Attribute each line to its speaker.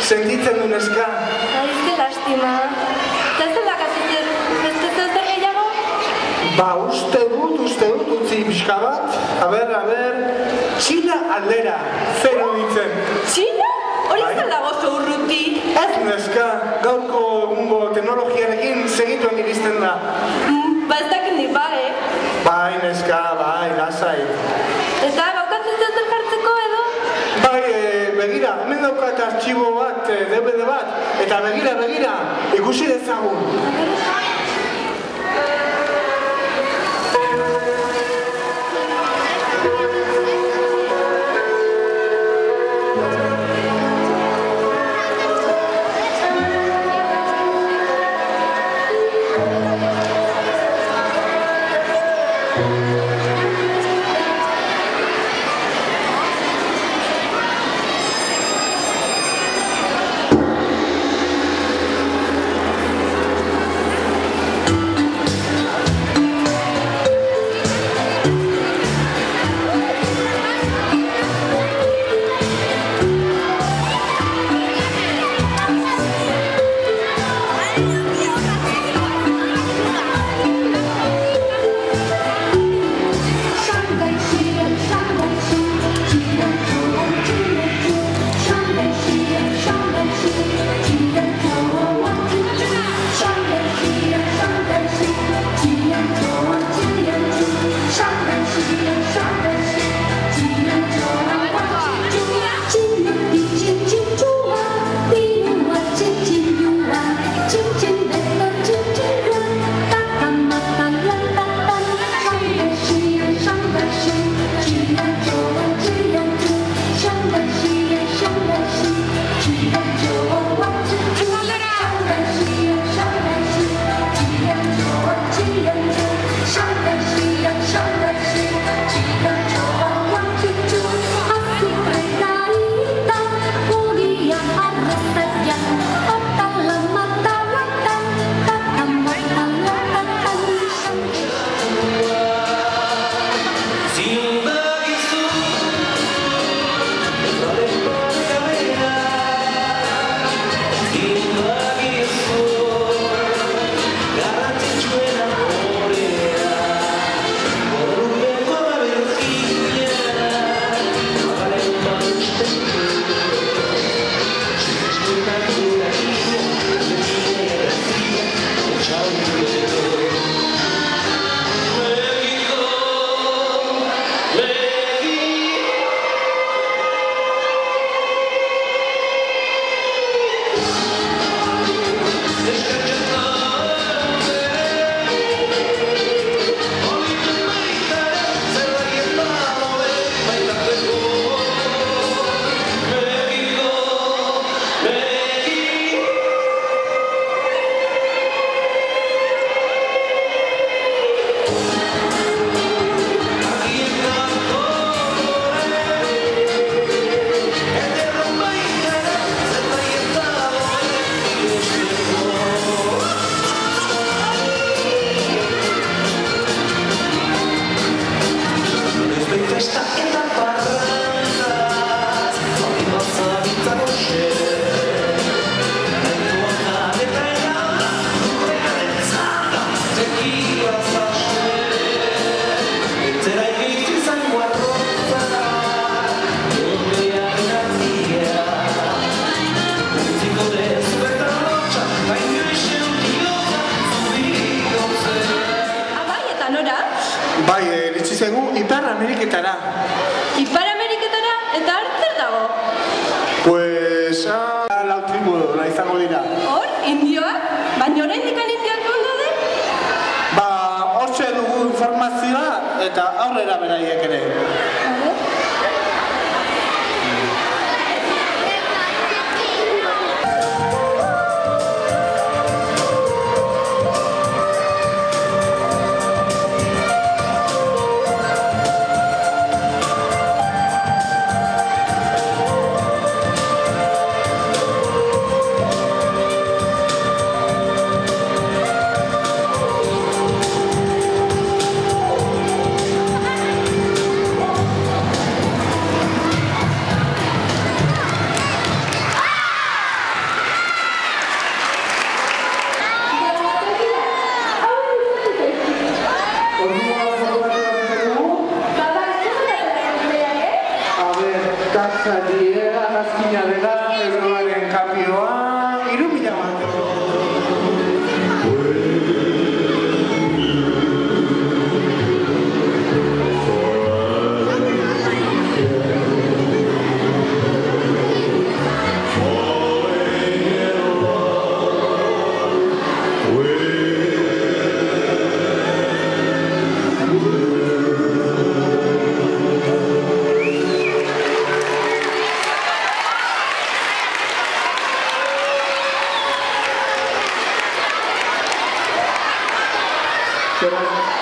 Speaker 1: sentitzen du neska.
Speaker 2: Ze lastima. Eta ez dela kazitzen, beste zer gehiago?
Speaker 1: Ba, uste dut, utzi pixka bat. A ber, Txina aldera, zer ditzen.
Speaker 2: Txina? Hori zer dago zo urruti?
Speaker 1: Ez neska, gaurko egungo teknologiarekin segituen iristen da.
Speaker 2: Ba ez dakit nik bai,
Speaker 1: Bai, neska, bai, lasai.
Speaker 2: Eta baukatzen zer jartzeko edo?
Speaker 1: Bai, begira, hemen daukat artxibo bat, DVD bat, eta begira, ikusi dezagun. Bai, iritsi zaigu Ipar Ameriketara.
Speaker 2: Ipar Ameriketara? Eta hartzer dago?
Speaker 1: Pues, lau tribu izango dira.
Speaker 2: Hor, indioak? Baina oraindik indioak non daude?
Speaker 1: Ba, hortxe dugu informazioa eta aurrera beraiek ere. Eskerrak.